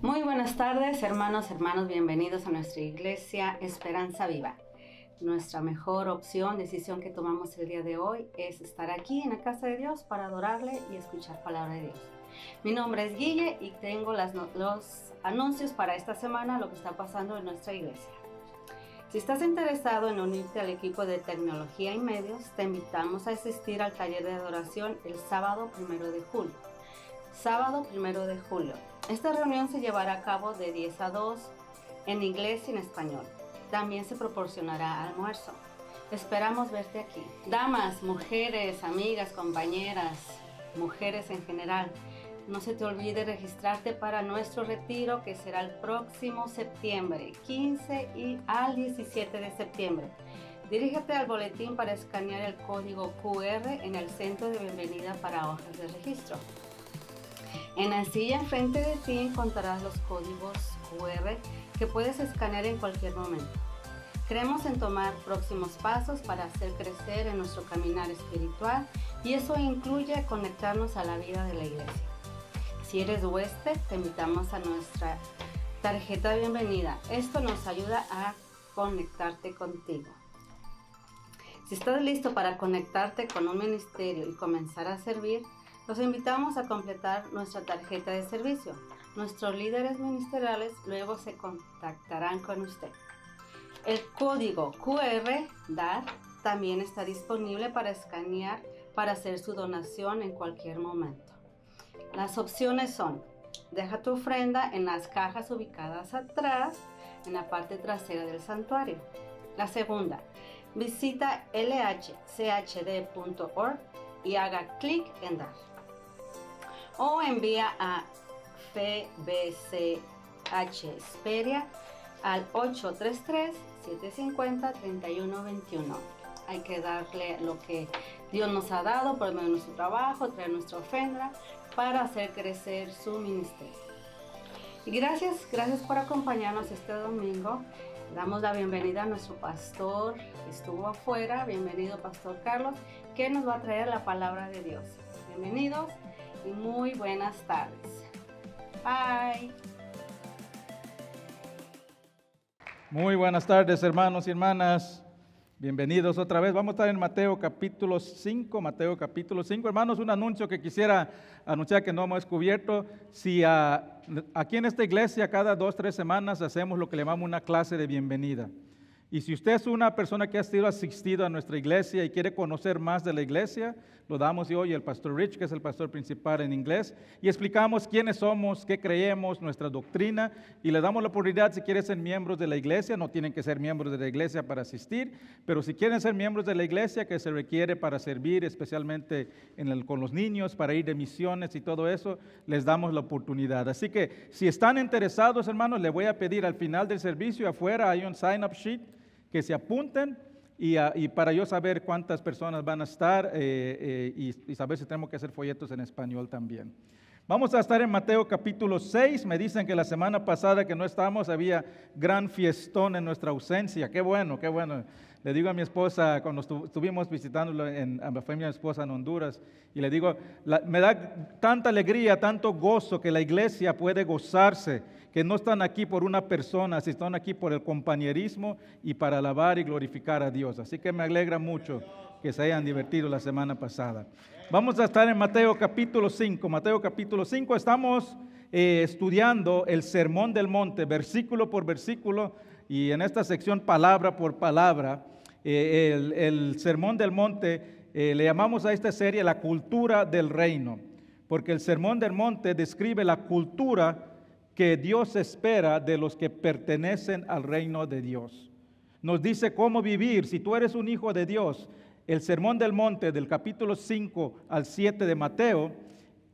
Muy buenas tardes, hermanos, bienvenidos a nuestra iglesia Esperanza Viva. Nuestra mejor opción, decisión que tomamos el día de hoy es estar aquí en la casa de Dios para adorarle y escuchar palabra de Dios. Mi nombre es Guille y tengo los anuncios para esta semana, lo que está pasando en nuestra iglesia. Si estás interesado en unirte al equipo de tecnología y medios, te invitamos a asistir al taller de adoración el sábado 1 de julio. Sábado 1 de julio. Esta reunión se llevará a cabo de 10 a 2 en inglés y en español. También se proporcionará almuerzo. Esperamos verte aquí. Damas, mujeres, amigas, compañeras, mujeres en general, no se te olvide registrarte para nuestro retiro que será el próximo septiembre, 15 y al 17 de septiembre. Dirígete al boletín para escanear el código QR en el centro de bienvenida para hojas de registro. En la silla enfrente de ti encontrarás los códigos QR que puedes escanear en cualquier momento. Creemos en tomar próximos pasos para hacer crecer en nuestro caminar espiritual y eso incluye conectarnos a la vida de la iglesia. Si eres huésped, te invitamos a nuestra tarjeta de bienvenida. Esto nos ayuda a conectarte contigo. Si estás listo para conectarte con un ministerio y comenzar a servir, los invitamos a completar nuestra tarjeta de servicio. Nuestros líderes ministeriales luego se contactarán con usted. El código QR DAR también está disponible para escanear para hacer su donación en cualquier momento. Las opciones son: deja tu ofrenda en las cajas ubicadas atrás en la parte trasera del santuario. La segunda, visita lhchd.org y haga clic en dar. O envía a FBCH Esperia al 833-750-3121. Hay que darle lo que Dios nos ha dado por medio de nuestro trabajo, traer nuestra ofrenda para hacer crecer su ministerio. Y gracias por acompañarnos este domingo. Damos la bienvenida a nuestro pastor que estuvo afuera. Bienvenido, Pastor Carlos, que nos va a traer la palabra de Dios. Bienvenidos y muy buenas tardes. Bye. Muy buenas tardes, hermanos y hermanas. Bienvenidos otra vez. Vamos a estar en Mateo capítulo 5. Hermanos, un anuncio que quisiera anunciar que no hemos cubierto. Si aquí en esta iglesia cada 2-3 semanas hacemos lo que le llamamos una clase de bienvenida. Y si usted es una persona que ha sido asistido a nuestra iglesia y quiere conocer más de la iglesia, lo damos hoy el pastor Rich, que es el pastor principal en inglés, y explicamos quiénes somos, qué creemos, nuestra doctrina, y le damos la oportunidad, si quieren ser miembros de la iglesia, no tienen que ser miembros de la iglesia para asistir, pero si quieren ser miembros de la iglesia, que se requiere para servir, especialmente con los niños, para ir de misiones y todo eso, les damos la oportunidad. Así que si están interesados, hermanos, les voy a pedir al final del servicio, afuera hay un sign-up sheet, que se apunten y para yo saber cuántas personas van a estar y saber si tenemos que hacer folletos en español también. Vamos a estar en Mateo capítulo 6. Me dicen que la semana pasada que no estábamos había gran fiestón en nuestra ausencia. Qué bueno, qué bueno. Le digo a mi esposa, cuando estuvimos visitándolo a la familia de mi esposa en Honduras, y le digo, me da tanta alegría, tanto gozo que la iglesia puede gozarse, que no están aquí por una persona, sino están aquí por el compañerismo y para alabar y glorificar a Dios. Así que me alegra mucho que se hayan divertido la semana pasada. Vamos a estar en Mateo capítulo 5. Mateo capítulo 5, estamos estudiando el Sermón del Monte, versículo por versículo, y en esta sección palabra por palabra. El Sermón del Monte, le llamamos a esta serie la cultura del reino, porque el Sermón del Monte describe la cultura que Dios espera de los que pertenecen al reino de Dios. Nos dice cómo vivir. Si tú eres un hijo de Dios, el Sermón del Monte del capítulo 5 al 7 de Mateo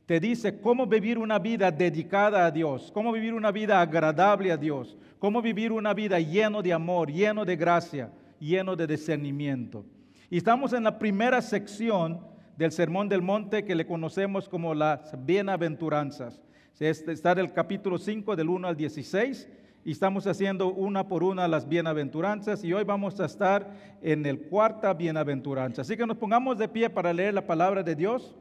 te dice cómo vivir una vida dedicada a Dios, cómo vivir una vida agradable a Dios, cómo vivir una vida lleno de amor, lleno de gracia, lleno de discernimiento. Y estamos en la primera sección del Sermón del Monte que le conocemos como las bienaventuranzas. Está del capítulo 5 del 1 al 16 y estamos haciendo una por una las bienaventuranzas y hoy vamos a estar en el cuarta bienaventuranza. Así que nos pongamos de pie para leer la palabra de Dios.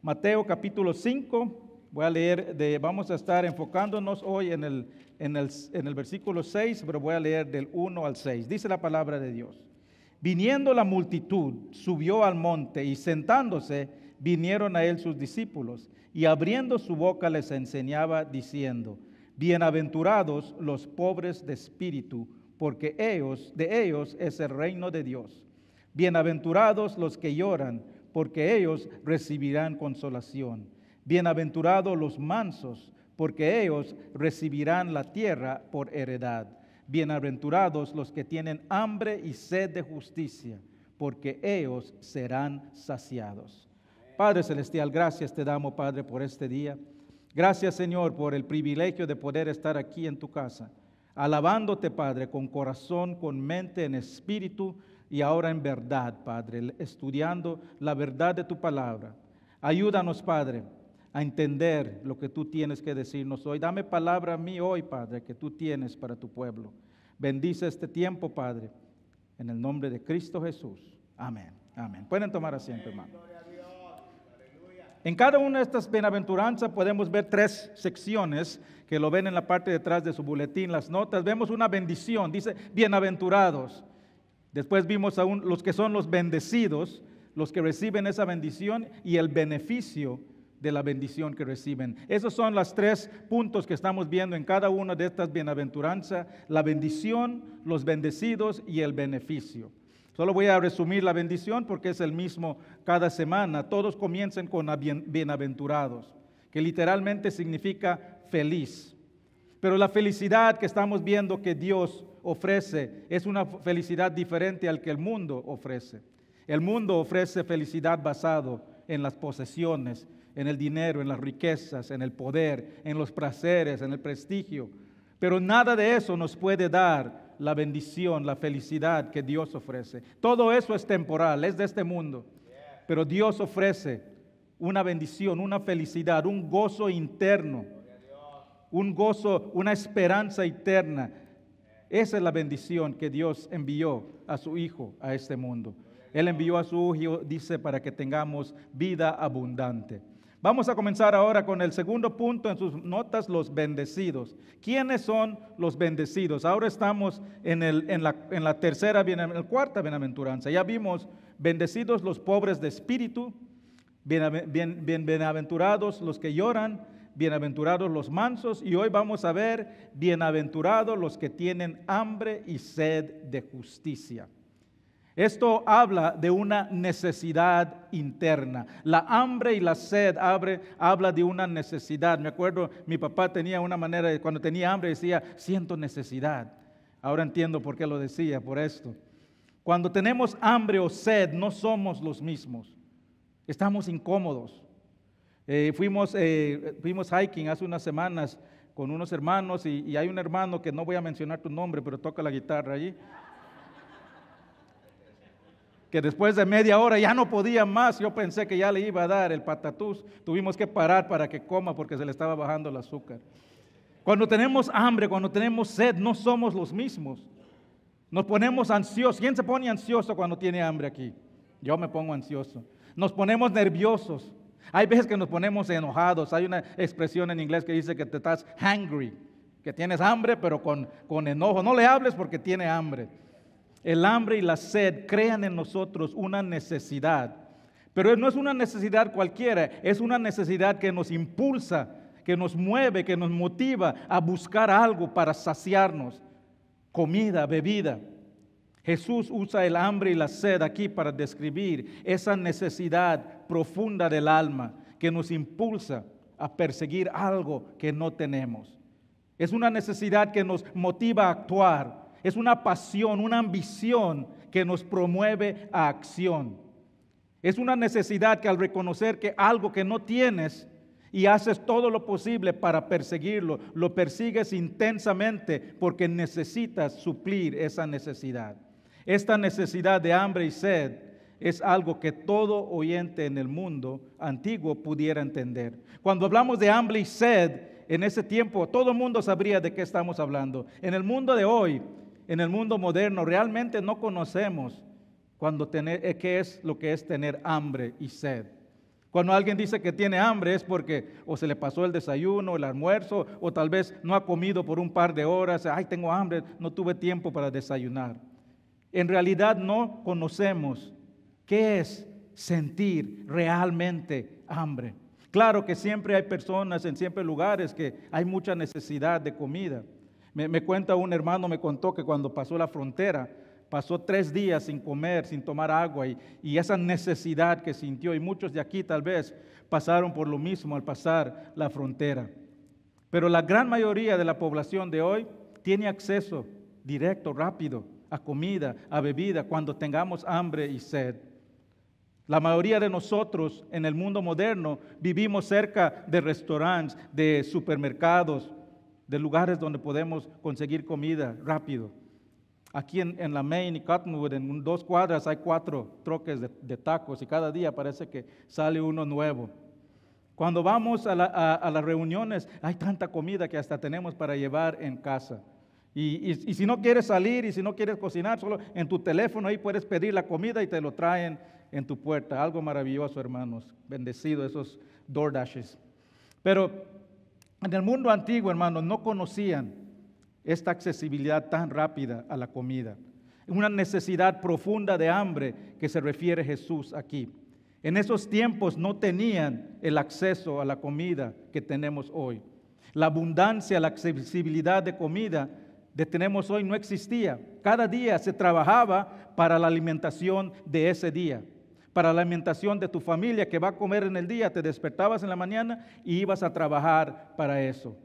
Mateo capítulo 5, Voy a leer, vamos a estar enfocándonos hoy en el versículo 6, pero voy a leer del 1 al 6. Dice la palabra de Dios. Viniendo la multitud, subió al monte y sentándose, vinieron a él sus discípulos. Y abriendo su boca les enseñaba diciendo, bienaventurados los pobres de espíritu, porque de ellos es el reino de Dios. Bienaventurados los que lloran, porque ellos recibirán consolación. Bienaventurados los mansos, porque ellos recibirán la tierra por heredad. Bienaventurados los que tienen hambre y sed de justicia, porque ellos serán saciados. Padre Celestial, gracias te damos, Padre, por este día. Gracias, Señor, por el privilegio de poder estar aquí en tu casa, alabándote, Padre, con corazón, con mente, en espíritu y ahora en verdad, Padre, estudiando la verdad de tu palabra. Ayúdanos, Padre, a entender lo que tú tienes que decirnos hoy. Dame palabra a mí hoy, Padre, que tú tienes para tu pueblo. Bendice este tiempo, Padre, en el nombre de Cristo Jesús. Amén. Amén. Pueden tomar asiento, hermano. En cada una de estas bienaventuranzas podemos ver 3 secciones que lo ven en la parte de atrás de su boletín, las notas. Vemos una bendición, dice bienaventurados. Después vimos a los que son los bendecidos, los que reciben esa bendición y el beneficio de la bendición que reciben. Esos son los 3 puntos que estamos viendo en cada una de estas bienaventuranzas: la bendición, los bendecidos y el beneficio. Solo voy a resumir la bendición porque es el mismo cada semana. Todos comienzan con bienaventurados, que literalmente significa feliz. Pero la felicidad que estamos viendo que Dios ofrece es una felicidad diferente al que el mundo ofrece. El mundo ofrece felicidad basado en las posesiones, en el dinero, en las riquezas, en el poder, en los placeres, en el prestigio. Pero nada de eso nos puede dar la bendición, la felicidad que Dios ofrece. Todo eso es temporal, es de este mundo. Pero Dios ofrece una bendición, una felicidad, un gozo interno, un gozo, una esperanza eterna. Esa es la bendición que Dios envió a su Hijo a este mundo. Él envió a su Hijo, dice, para que tengamos vida abundante. Vamos a comenzar ahora con el segundo punto en sus notas, los bendecidos. ¿Quiénes son los bendecidos? Ahora estamos en la cuarta bienaventuranza. Ya vimos bendecidos los pobres de espíritu, bienaventurados los que lloran, bienaventurados los mansos, y hoy vamos a ver bienaventurados los que tienen hambre y sed de justicia. Esto habla de una necesidad interna. La hambre y la sed habla de una necesidad. Me acuerdo, mi papá tenía una manera de cuando tenía hambre decía, siento necesidad. Ahora entiendo por qué lo decía, por esto. Cuando tenemos hambre o sed, no somos los mismos. Estamos incómodos. Fuimos hiking hace unas semanas con unos hermanos y hay un hermano que no voy a mencionar tu nombre, pero toca la guitarra allí, que después de media hora ya no podía más. Yo pensé que ya le iba a dar el patatús. Tuvimos que parar para que coma porque se le estaba bajando el azúcar. Cuando tenemos hambre, cuando tenemos sed, no somos los mismos. Nos ponemos ansiosos. ¿Quién se pone ansioso cuando tiene hambre aquí? Yo me pongo ansioso. Nos ponemos nerviosos. Hay veces que nos ponemos enojados. Hay una expresión en inglés que dice que te estás hangry, que tienes hambre pero con enojo. No le hables porque tiene hambre. El hambre y la sed crean en nosotros una necesidad, pero no es una necesidad cualquiera, es una necesidad que nos impulsa, que nos mueve, que nos motiva a buscar algo para saciarnos, comida, bebida. Jesús usa el hambre y la sed aquí para describir esa necesidad profunda del alma que nos impulsa a perseguir algo que no tenemos. Es una necesidad que nos motiva a actuar. Es una pasión, una ambición que nos promueve a acción. Es una necesidad que al reconocer que algo que no tienes y haces todo lo posible para perseguirlo, lo persigues intensamente porque necesitas suplir esa necesidad. Esta necesidad de hambre y sed es algo que todo oyente en el mundo antiguo pudiera entender. Cuando hablamos de hambre y sed, en ese tiempo todo el mundo sabría de qué estamos hablando. En el mundo de hoy, en el mundo moderno, realmente no conocemos qué es lo que es tener hambre y sed. Cuando alguien dice que tiene hambre es porque o se le pasó el desayuno, el almuerzo, o tal vez no ha comido por un par de horas. Ay, tengo hambre, no tuve tiempo para desayunar. En realidad no conocemos qué es sentir realmente hambre. Claro que siempre hay personas en siempre lugares que hay mucha necesidad de comida. Me cuenta un hermano, me contó que cuando pasó la frontera, pasó 3 días sin comer, sin tomar agua y esa necesidad que sintió. Y muchos de aquí tal vez pasaron por lo mismo al pasar la frontera. Pero la gran mayoría de la población de hoy tiene acceso directo, rápido, a comida, a bebida, cuando tengamos hambre y sed. La mayoría de nosotros en el mundo moderno vivimos cerca de restaurantes, de supermercados, de lugares donde podemos conseguir comida rápido. Aquí en la Main y Cottonwood, en 2 cuadras, hay 4 troques de tacos y cada día parece que sale uno nuevo. Cuando vamos a las reuniones, hay tanta comida que hasta tenemos para llevar en casa. Y si no quieres salir y si no quieres cocinar, solo en tu teléfono ahí puedes pedir la comida y te lo traen en tu puerta. Algo maravilloso, hermanos. Bendecido esos DoorDashes. Pero en el mundo antiguo, hermanos, no conocían esta accesibilidad tan rápida a la comida. Una necesidad profunda de hambre que se refiere Jesús aquí. En esos tiempos no tenían el acceso a la comida que tenemos hoy. La abundancia, la accesibilidad de comida que tenemos hoy no existía. Cada día se trabajaba para la alimentación de ese día, para la alimentación de tu familia que va a comer en el día. Te despertabas en la mañana y ibas a trabajar para eso.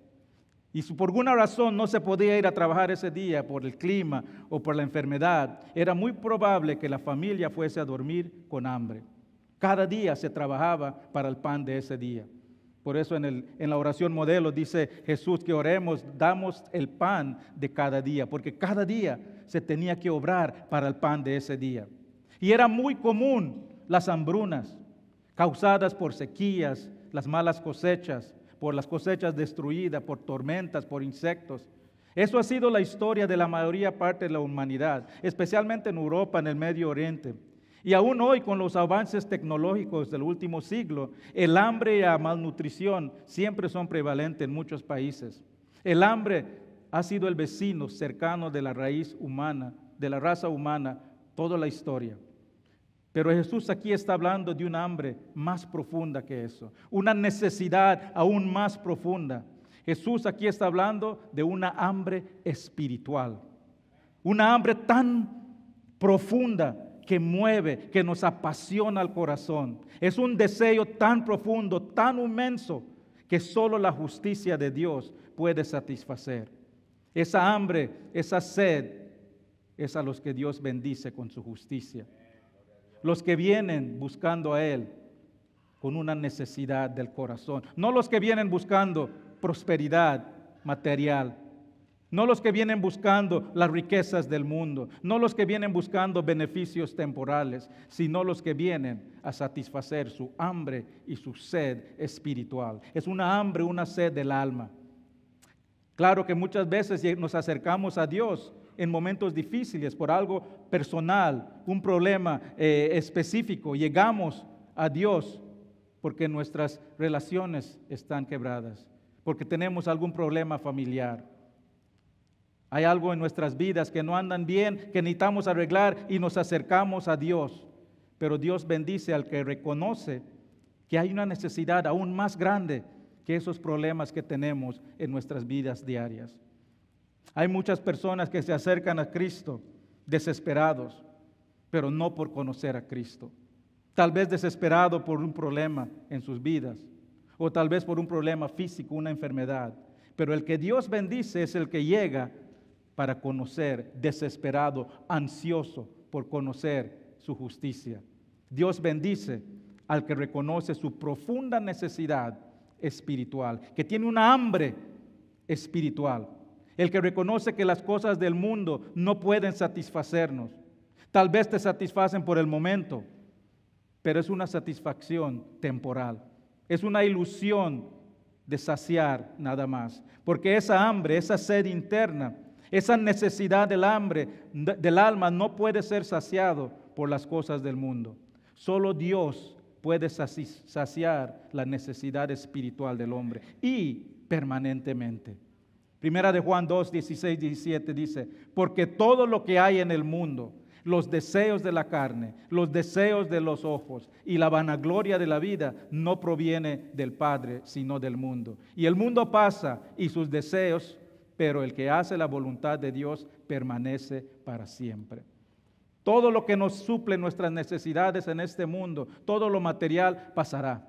Y si por alguna razón no se podía ir a trabajar ese día por el clima o por la enfermedad, era muy probable que la familia fuese a dormir con hambre. Cada día se trabajaba para el pan de ese día. Por eso en la oración modelo dice Jesús que oremos, damos el pan de cada día, porque cada día se tenía que obrar para el pan de ese día. Y era muy común las hambrunas causadas por sequías, las malas cosechas, por las cosechas destruidas, por tormentas, por insectos. Eso ha sido la historia de la mayoría parte de la humanidad, especialmente en Europa, en el Medio Oriente. Y aún hoy, con los avances tecnológicos del último siglo, el hambre y la malnutrición siempre son prevalentes en muchos países. El hambre ha sido el vecino cercano de la raíz humana, de la raza humana, toda la historia. Pero Jesús aquí está hablando de una hambre más profunda que eso, una necesidad aún más profunda. Jesús aquí está hablando de una hambre espiritual, una hambre tan profunda que mueve, que nos apasiona al corazón. Es un deseo tan profundo, tan inmenso, que solo la justicia de Dios puede satisfacer. Esa hambre, esa sed, es a los que Dios bendice con su justicia. Los que vienen buscando a Él con una necesidad del corazón. No los que vienen buscando prosperidad material. No los que vienen buscando las riquezas del mundo. No los que vienen buscando beneficios temporales. Sino los que vienen a satisfacer su hambre y su sed espiritual. Es una hambre, una sed del alma. Claro que muchas veces nos acercamos a Dios en momentos difíciles por algo personal, un problema específico. Llegamos a Dios porque nuestras relaciones están quebradas, porque tenemos algún problema familiar. Hay algo en nuestras vidas que no andan bien, que necesitamos arreglar y nos acercamos a Dios. Pero Dios bendice al que reconoce que hay una necesidad aún más grande que esos problemas que tenemos en nuestras vidas diarias. Hay muchas personas que se acercan a Cristo desesperados, pero no por conocer a Cristo. Tal vez desesperado por un problema en sus vidas, o tal vez por un problema físico, una enfermedad. Pero el que Dios bendice es el que llega para conocer, desesperado, ansioso por conocer su justicia. Dios bendice al que reconoce su profunda necesidad espiritual, que tiene una hambre espiritual. El que reconoce que las cosas del mundo no pueden satisfacernos. Tal vez te satisfacen por el momento, pero es una satisfacción temporal. Es una ilusión de saciar nada más. Porque esa hambre, esa sed interna, esa necesidad del hambre, del alma no puede ser saciado por las cosas del mundo. Solo Dios puede saciar la necesidad espiritual del hombre y permanentemente. Primera de Juan 2, 16, 17 dice, porque todo lo que hay en el mundo, los deseos de la carne, los deseos de los ojos y la vanagloria de la vida no proviene del Padre, sino del mundo. Y el mundo pasa y sus deseos, pero el que hace la voluntad de Dios permanece para siempre. Todo lo que nos suple nuestras necesidades en este mundo, todo lo material pasará.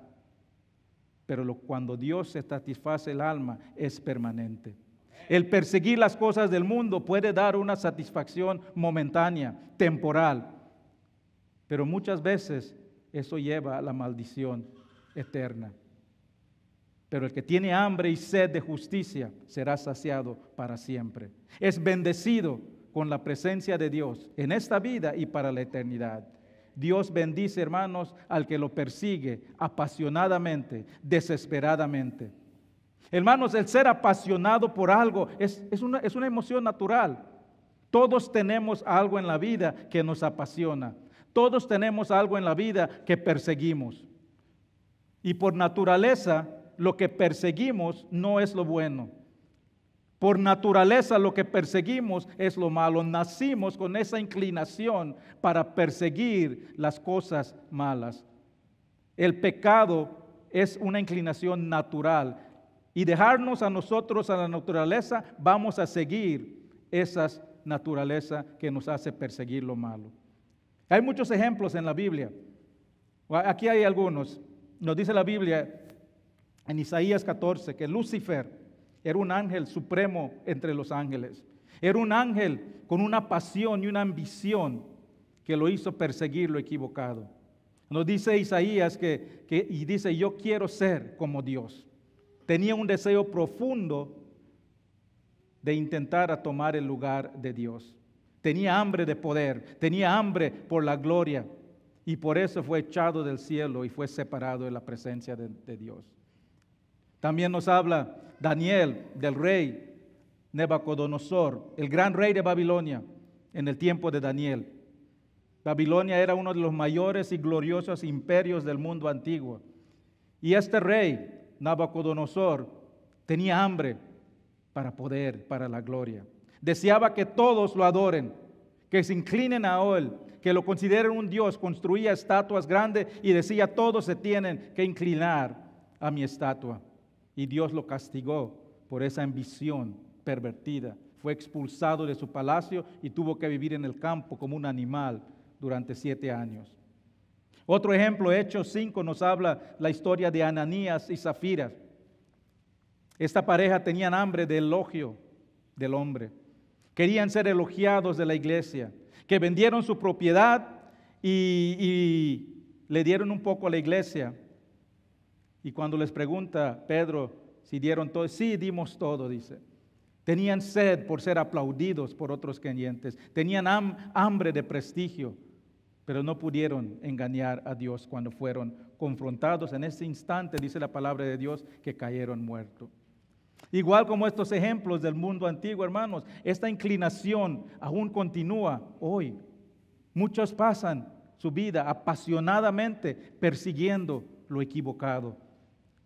Pero cuando Dios se satisface el alma, es permanente. El perseguir las cosas del mundo puede dar una satisfacción momentánea, temporal, pero muchas veces eso lleva a la maldición eterna. Pero el que tiene hambre y sed de justicia será saciado para siempre. Es bendecido con la presencia de Dios en esta vida y para la eternidad. Dios bendice, hermanos, al que lo persigue apasionadamente, desesperadamente. Hermanos, el ser apasionado por algo es una emoción natural. Todos tenemos algo en la vida que nos apasiona. Todos tenemos algo en la vida que perseguimos. Y por naturaleza, lo que perseguimos no es lo bueno. Por naturaleza, lo que perseguimos es lo malo. Nacimos con esa inclinación para perseguir las cosas malas. El pecado es una inclinación natural. Y dejarnos a nosotros, a la naturaleza, vamos a seguir esa naturaleza que nos hace perseguir lo malo. Hay muchos ejemplos en la Biblia. Aquí hay algunos. Nos dice la Biblia en Isaías 14 que Lucifer era un ángel supremo entre los ángeles. Era un ángel con una pasión y una ambición que lo hizo perseguir lo equivocado. Nos dice Isaías y dice, yo quiero ser como Dios. Tenía un deseo profundo de intentar tomar el lugar de Dios. Tenía hambre de poder, tenía hambre por la gloria y por eso fue echado del cielo y fue separado de la presencia de Dios. También nos habla Daniel del rey Nabucodonosor, el gran rey de Babilonia en el tiempo de Daniel. Babilonia era uno de los mayores y gloriosos imperios del mundo antiguo. Y este rey Nabucodonosor tenía hambre para poder, para la gloria. Deseaba que todos lo adoren, que se inclinen a él, que lo consideren un Dios. Construía estatuas grandes y decía, todos se tienen que inclinar a mi estatua. Y Dios lo castigó por esa ambición pervertida. Fue expulsado de su palacio y tuvo que vivir en el campo como un animal durante 7 años. Otro ejemplo, Hechos 5, nos habla la historia de Ananías y Zafira. Esta pareja tenían hambre de elogio del hombre. Querían ser elogiados de la iglesia, que vendieron su propiedad y le dieron un poco a la iglesia. Y cuando les pregunta Pedro si dieron todo, sí, dimos todo, dice. Tenían sed por ser aplaudidos por otros creyentes. Tenían hambre de prestigio. Pero no pudieron engañar a Dios cuando fueron confrontados. En ese instante, dice la palabra de Dios, que cayeron muertos. Igual como estos ejemplos del mundo antiguo, hermanos, esta inclinación aún continúa hoy. Muchos pasan su vida apasionadamente persiguiendo lo equivocado,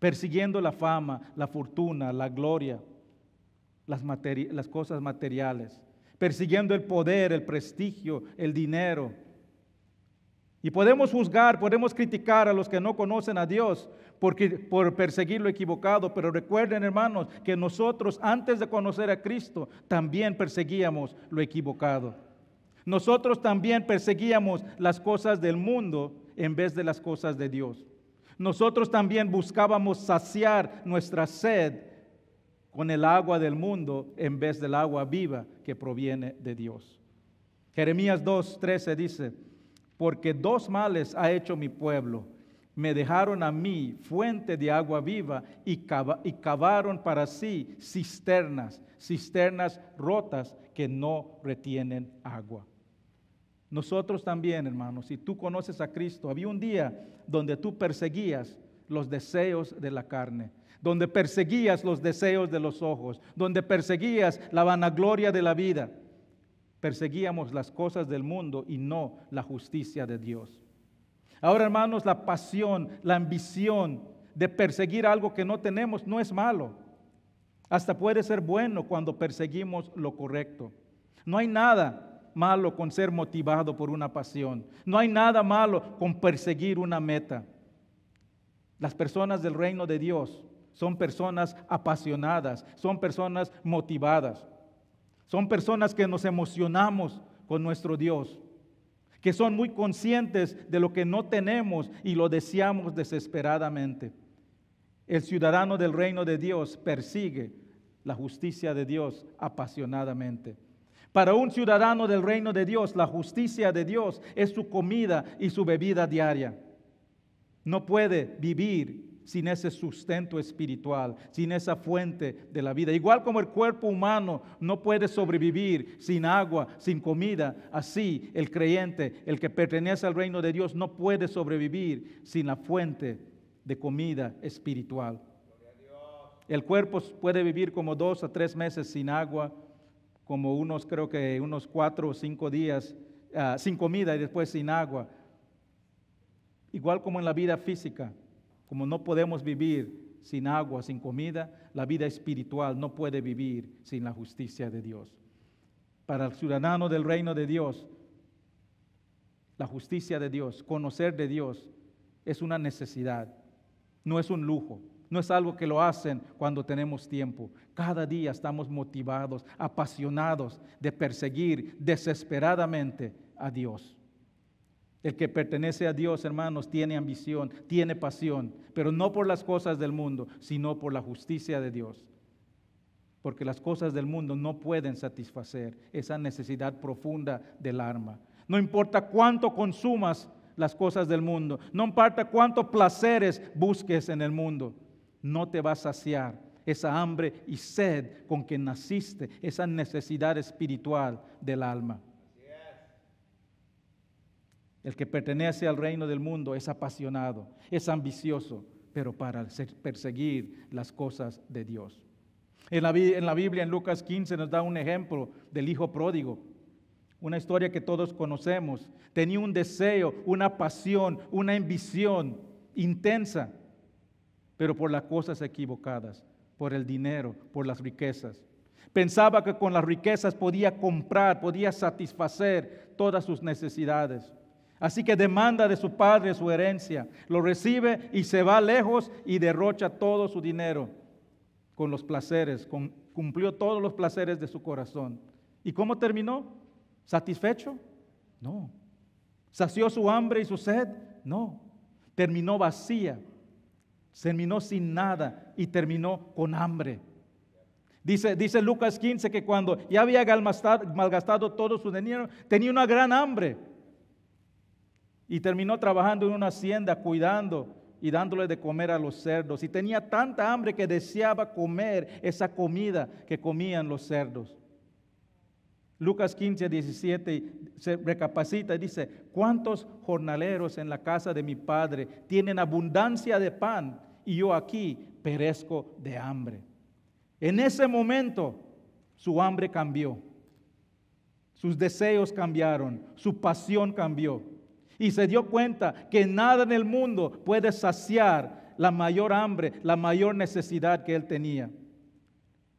persiguiendo la fama, la fortuna, la gloria, las cosas materiales, persiguiendo el poder, el prestigio, el dinero. Y podemos juzgar, podemos criticar a los que no conocen a Dios por perseguir lo equivocado, pero recuerden, hermanos, que nosotros antes de conocer a Cristo también perseguíamos lo equivocado. Nosotros también perseguíamos las cosas del mundo en vez de las cosas de Dios. Nosotros también buscábamos saciar nuestra sed con el agua del mundo en vez del agua viva que proviene de Dios. Jeremías 2:13 dice, porque 2 males ha hecho mi pueblo. Me dejaron a mí fuente de agua viva y cavaron para sí cisternas rotas que no retienen agua. Nosotros también, hermanos, si tú conoces a Cristo, había un día donde tú perseguías los deseos de la carne, donde perseguías los deseos de los ojos, donde perseguías la vanagloria de la vida. Perseguíamos las cosas del mundo y no la justicia de Dios. Ahora, hermanos, la pasión, la ambición de perseguir algo que no tenemos no es malo. Hasta puede ser bueno cuando perseguimos lo correcto. No hay nada malo con ser motivado por una pasión. No hay nada malo con perseguir una meta. Las personas del reino de Dios son personas apasionadas, son personas motivadas. Son personas que nos emocionamos con nuestro Dios, que son muy conscientes de lo que no tenemos y lo deseamos desesperadamente. El ciudadano del reino de Dios persigue la justicia de Dios apasionadamente. Para un ciudadano del reino de Dios, la justicia de Dios es su comida y su bebida diaria. No puede vivir sin ese sustento espiritual, sin esa fuente de la vida. Igual como el cuerpo humano no puede sobrevivir sin agua, sin comida, así el creyente, el que pertenece al reino de Dios, no puede sobrevivir sin la fuente de comida espiritual. El cuerpo puede vivir como 2 a 3 meses sin agua, como unos 4 o 5 días sin comida y después sin agua. Igual como en la vida física, como no podemos vivir sin agua, sin comida, la vida espiritual no puede vivir sin la justicia de Dios. Para el ciudadano del reino de Dios, la justicia de Dios, conocer de Dios, es una necesidad, no es un lujo. No es algo que lo hacen cuando tenemos tiempo. Cada día estamos motivados, apasionados de perseguir desesperadamente a Dios. El que pertenece a Dios, hermanos, tiene ambición, tiene pasión, pero no por las cosas del mundo, sino por la justicia de Dios. Porque las cosas del mundo no pueden satisfacer esa necesidad profunda del alma. No importa cuánto consumas las cosas del mundo, no importa cuántos placeres busques en el mundo, no te va a saciar esa hambre y sed con que naciste, esa necesidad espiritual del alma. El que pertenece al reino del mundo es apasionado, es ambicioso, pero para perseguir las cosas de Dios. En la Biblia, en Lucas 15, nos da un ejemplo del hijo pródigo, una historia que todos conocemos. Tenía un deseo, una pasión, una ambición intensa, pero por las cosas equivocadas, por el dinero, por las riquezas. Pensaba que con las riquezas podía comprar, podía satisfacer todas sus necesidades. Así que demanda de su padre su herencia, lo recibe y se va lejos y derrocha todo su dinero con los placeres, cumplió todos los placeres de su corazón. ¿Y cómo terminó? ¿Satisfecho? No. ¿Sació su hambre y su sed? No. Terminó vacía. Terminó sin nada y terminó con hambre. Dice Lucas 15 que cuando ya había malgastado todo su dinero, tenía una gran hambre. Y terminó trabajando en una hacienda, cuidando y dándole de comer a los cerdos. Y tenía tanta hambre que deseaba comer esa comida que comían los cerdos. Lucas 15, 17 se recapacita y dice: ¿cuántos jornaleros en la casa de mi padre tienen abundancia de pan y yo aquí perezco de hambre? En ese momento su hambre cambió, sus deseos cambiaron, su pasión cambió y se dio cuenta que nada en el mundo puede saciar la mayor hambre, la mayor necesidad que él tenía.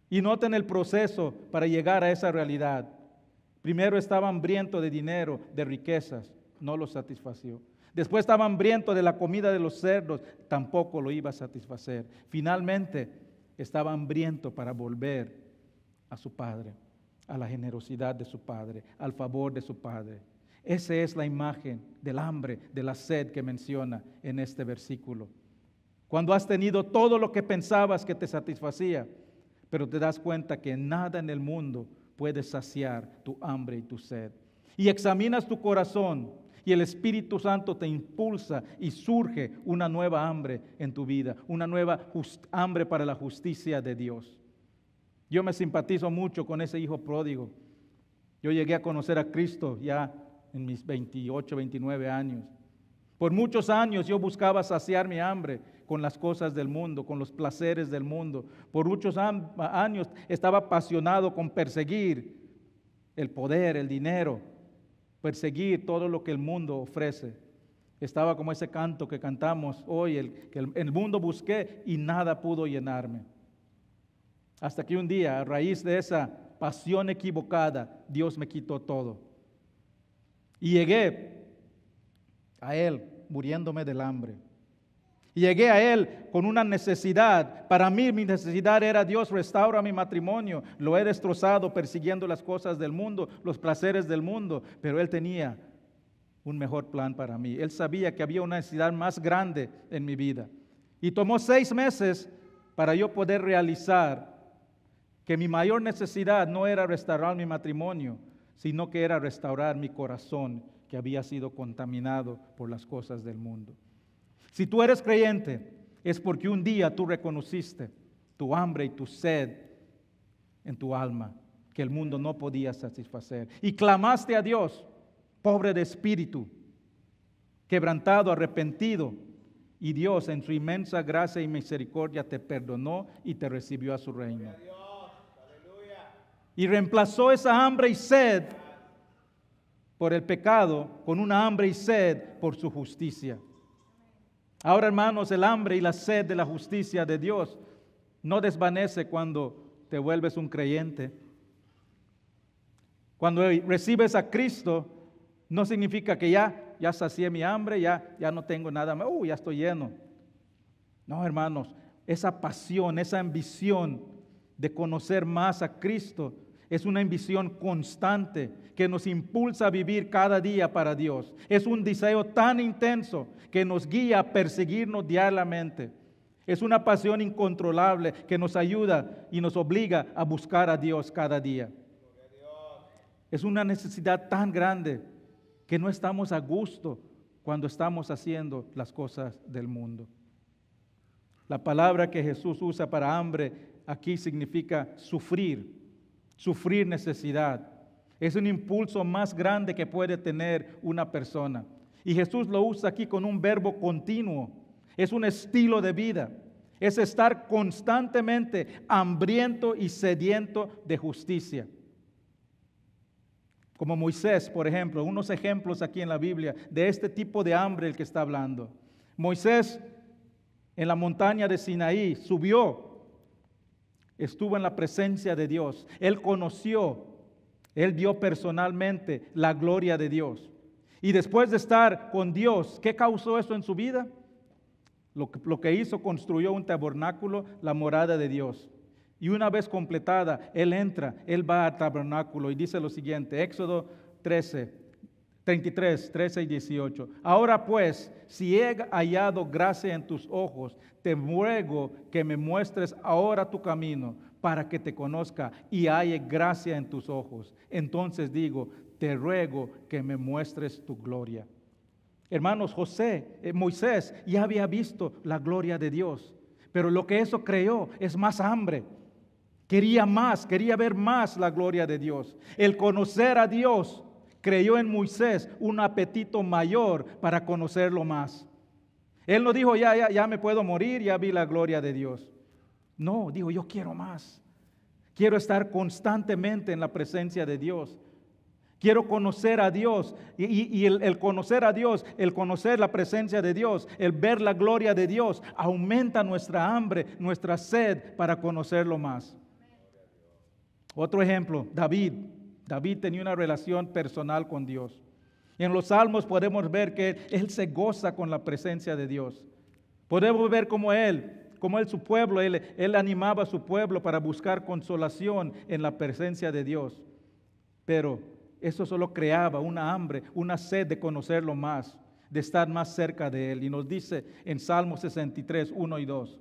Y noten el proceso para llegar a esa realidad. Primero estaba hambriento de dinero, de riquezas, no lo satisfació. Después estaba hambriento de la comida de los cerdos, tampoco lo iba a satisfacer. Finalmente estaba hambriento para volver a su padre, a la generosidad de su padre, al favor de su padre. Esa es la imagen del hambre, de la sed que menciona en este versículo. Cuando has tenido todo lo que pensabas que te satisfacía, pero te das cuenta que nada en el mundo puede saciar tu hambre y tu sed. Y examinas tu corazón y el Espíritu Santo te impulsa y surge una nueva hambre en tu vida, una nueva hambre para la justicia de Dios. Yo me simpatizo mucho con ese hijo pródigo. Yo llegué a conocer a Cristo ya en mis 28, 29 años. Por muchos años yo buscaba saciar mi hambre con las cosas del mundo, con los placeres del mundo. Por muchos años estaba apasionado con perseguir el poder, el dinero, perseguir todo lo que el mundo ofrece. Estaba como ese canto que cantamos hoy, el mundo busqué y nada pudo llenarme. Hasta que un día, a raíz de esa pasión equivocada, Dios me quitó todo. Y llegué a Él muriéndome del hambre. Y llegué a Él con una necesidad. Para mí mi necesidad era: Dios, restaura mi matrimonio. Lo he destrozado persiguiendo las cosas del mundo, los placeres del mundo. Pero Él tenía un mejor plan para mí. Él sabía que había una necesidad más grande en mi vida. Y tomó 6 meses para yo poder realizar que mi mayor necesidad no era restaurar mi matrimonio, sino que era restaurar mi corazón, que había sido contaminado por las cosas del mundo. Si tú eres creyente, es porque un día tú reconociste tu hambre y tu sed en tu alma, que el mundo no podía satisfacer. Y clamaste a Dios, pobre de espíritu, quebrantado, arrepentido. Y Dios, en su inmensa gracia y misericordia, te perdonó y te recibió a su reino. Y reemplazó esa hambre y sed por el pecado con una hambre y sed por su justicia. Ahora, hermanos, el hambre y la sed de la justicia de Dios no desvanece cuando te vuelves un creyente. Cuando recibes a Cristo, no significa que ya sacié mi hambre, ya no tengo nada más, ya estoy lleno. No, hermanos, esa pasión, esa ambición de conocer más a Cristo es una ambición constante que nos impulsa a vivir cada día para Dios. Es un deseo tan intenso que nos guía a perseguirnos diariamente. Es una pasión incontrolable que nos ayuda y nos obliga a buscar a Dios cada día. Es una necesidad tan grande que no estamos a gusto cuando estamos haciendo las cosas del mundo. La palabra que Jesús usa para hambre aquí significa sufrir necesidad. Es un impulso más grande que puede tener una persona. Y Jesús lo usa aquí con un verbo continuo. Es un estilo de vida. Es estar constantemente hambriento y sediento de justicia. Como Moisés, por ejemplo, unos ejemplos aquí en la Biblia de este tipo de hambre el que está hablando. Moisés en la montaña de Sinaí subió, estuvo en la presencia de Dios. Él conoció, él vio personalmente la gloria de Dios. Y después de estar con Dios, ¿qué causó eso en su vida? Lo que hizo, construyó un tabernáculo, la morada de Dios. Y una vez completada, él va al tabernáculo y dice lo siguiente, Éxodo 33, 13 y 18. Ahora pues, si he hallado gracia en tus ojos, te ruego que me muestres ahora tu camino para que te conozca y halle gracia en tus ojos. Entonces digo, te ruego que me muestres tu gloria. Hermanos, Moisés ya había visto la gloria de Dios, pero lo que eso creó es más hambre. Quería más, quería ver más la gloria de Dios. El conocer a Dios creó en Moisés un apetito mayor para conocerlo más. Él no dijo, ya me puedo morir, ya vi la gloria de Dios. No, dijo, yo quiero más. Quiero estar constantemente en la presencia de Dios. Quiero conocer a Dios. Y el conocer a Dios, el conocer la presencia de Dios, el ver la gloria de Dios, aumenta nuestra hambre, nuestra sed para conocerlo más. Otro ejemplo, David. David tenía una relación personal con Dios. Y en los Salmos podemos ver que él se goza con la presencia de Dios. Podemos ver cómo su pueblo, él animaba a su pueblo para buscar consolación en la presencia de Dios. Pero eso solo creaba una hambre, una sed de conocerlo más, de estar más cerca de Él. Y nos dice en Salmo 63, 1 y 2,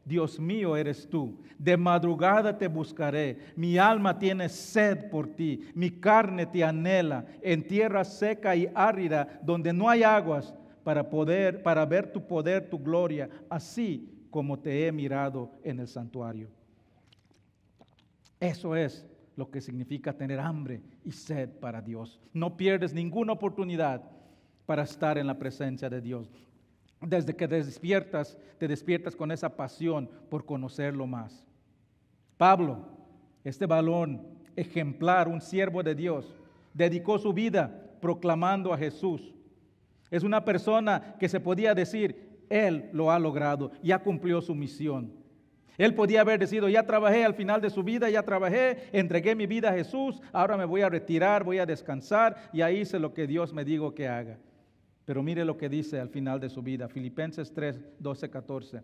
Dios mío eres tú, de madrugada te buscaré, mi alma tiene sed por ti, mi carne te anhela, en tierra seca y árida, donde no hay aguas, para ver tu poder, tu gloria, así como te he mirado en el santuario. Eso es lo que significa tener hambre y sed para Dios. No pierdes ninguna oportunidad para estar en la presencia de Dios. Desde que te despiertas con esa pasión por conocerlo más. Pablo, este varón ejemplar, un siervo de Dios, dedicó su vida proclamando a Jesús. Es una persona que se podía decir, él lo ha logrado, ya cumplió su misión. Él podía haber decidido, ya trabajé al final de su vida, ya trabajé, entregué mi vida a Jesús, ahora me voy a retirar, voy a descansar, y ahí hice lo que Dios me dijo que haga. Pero mire lo que dice al final de su vida, Filipenses 3, 12, 14.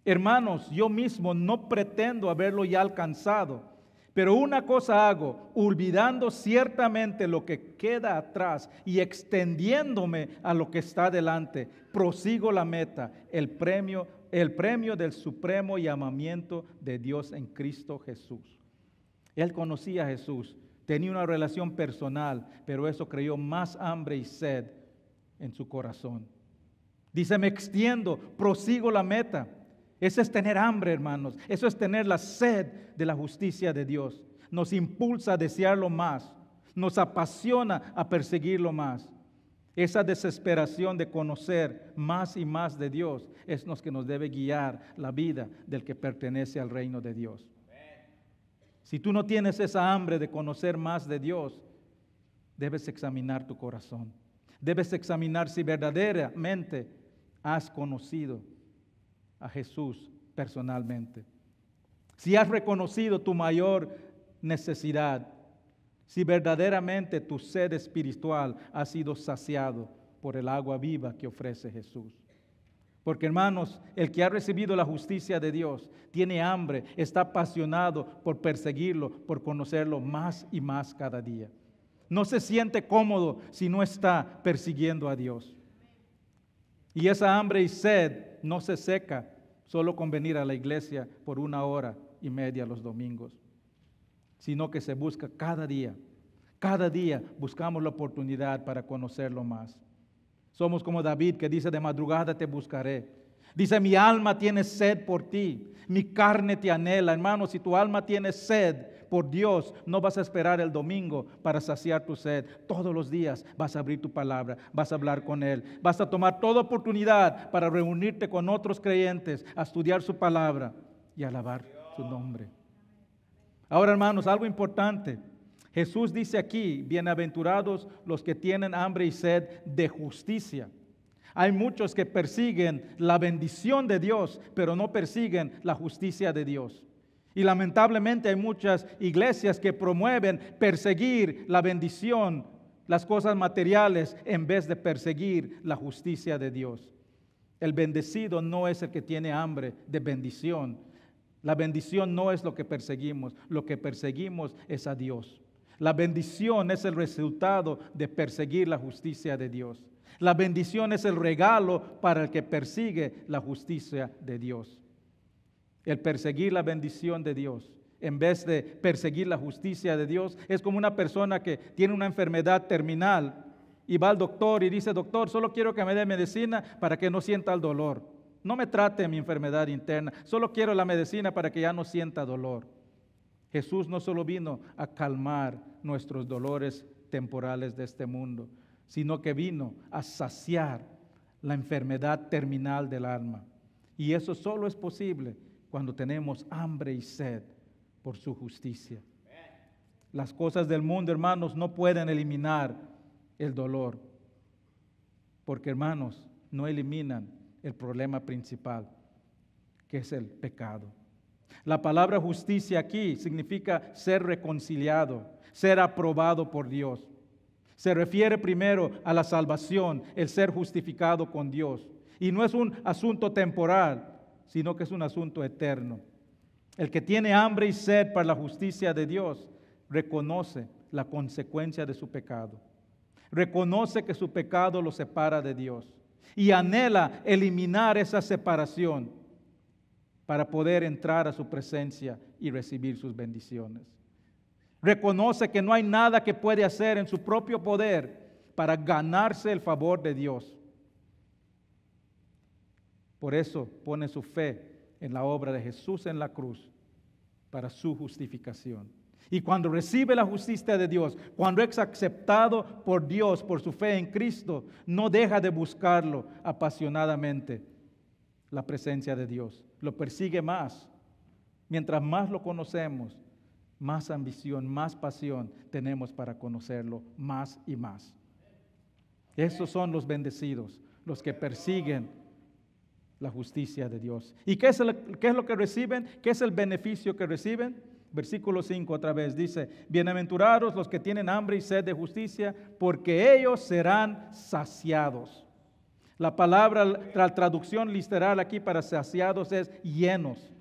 Hermanos, yo mismo no pretendo haberlo ya alcanzado, pero una cosa hago, olvidando ciertamente lo que queda atrás y extendiéndome a lo que está delante, prosigo la meta, el premio del supremo llamamiento de Dios en Cristo Jesús. Él conocía a Jesús, tenía una relación personal, pero eso creó más hambre y sed en su corazón. Dice, me extiendo, prosigo la meta. Eso es tener hambre, hermanos. Eso es tener la sed de la justicia de Dios. Nos impulsa a desearlo más. Nos apasiona a perseguirlo más. Esa desesperación de conocer más y más de Dios es lo que nos debe guiar la vida del que pertenece al reino de Dios. Si tú no tienes esa hambre de conocer más de Dios, debes examinar tu corazón. Debes examinar si verdaderamente has conocido a Jesús personalmente. Si has reconocido tu mayor necesidad, si verdaderamente tu sed espiritual ha sido saciado por el agua viva que ofrece Jesús. Porque hermanos, el que ha recibido la justicia de Dios tiene hambre, está apasionado por perseguirlo, por conocerlo más y más cada día. No se siente cómodo si no está persiguiendo a Dios. Y esa hambre y sed no se seca solo con venir a la iglesia por 1.5 horas los domingos, sino que se busca cada día. Cada día buscamos la oportunidad para conocerlo más. Somos como David que dice, de madrugada te buscaré. Dice, mi alma tiene sed por ti, mi carne te anhela. Hermano, si tu alma tiene sed por Dios, no vas a esperar el domingo para saciar tu sed. Todos los días vas a abrir tu palabra, vas a hablar con Él. Vas a tomar toda oportunidad para reunirte con otros creyentes, a estudiar su palabra y alabar su nombre. Ahora, hermanos, algo importante. Jesús dice aquí, bienaventurados los que tienen hambre y sed de justicia. Hay muchos que persiguen la bendición de Dios, pero no persiguen la justicia de Dios. Y lamentablemente hay muchas iglesias que promueven perseguir la bendición, las cosas materiales, en vez de perseguir la justicia de Dios. El bendecido no es el que tiene hambre de bendición. La bendición no es lo que perseguimos es a Dios. La bendición es el resultado de perseguir la justicia de Dios. La bendición es el regalo para el que persigue la justicia de Dios. El perseguir la bendición de Dios, en vez de perseguir la justicia de Dios, es como una persona que tiene una enfermedad terminal y va al doctor y dice, doctor, solo quiero que me dé medicina para que no sienta el dolor. No me trate mi enfermedad interna, solo quiero la medicina para que ya no sienta dolor. Jesús no solo vino a calmar nuestros dolores temporales de este mundo, sino que vino a saciar la enfermedad terminal del alma. Y eso solo es posible cuando tenemos hambre y sed por su justicia. Las cosas del mundo, hermanos, no pueden eliminar el dolor, porque, hermanos, no eliminan el problema principal, que es el pecado. La palabra justicia aquí significa ser reconciliado, ser aprobado por Dios. Se refiere primero a la salvación, el ser justificado con Dios. Y no es un asunto temporal, sino que es un asunto eterno. El que tiene hambre y sed para la justicia de Dios reconoce la consecuencia de su pecado. Reconoce que su pecado lo separa de Dios y anhela eliminar esa separación para poder entrar a su presencia y recibir sus bendiciones. Reconoce que no hay nada que puede hacer en su propio poder para ganarse el favor de Dios. Por eso pone su fe en la obra de Jesús en la cruz para su justificación. Y cuando recibe la justicia de Dios, cuando es aceptado por Dios por su fe en Cristo, no deja de buscarlo apasionadamente, la presencia de Dios. Lo persigue más. Mientras más lo conocemos, más ambición, más pasión tenemos para conocerlo más y más. Esos son los bendecidos, los que persiguen la justicia de Dios. ¿Y qué es lo que reciben? ¿Qué es el beneficio que reciben? Versículo 5 otra vez dice, bienaventurados los que tienen hambre y sed de justicia, porque ellos serán saciados. La palabra, la traducción literal aquí para saciados es llenos.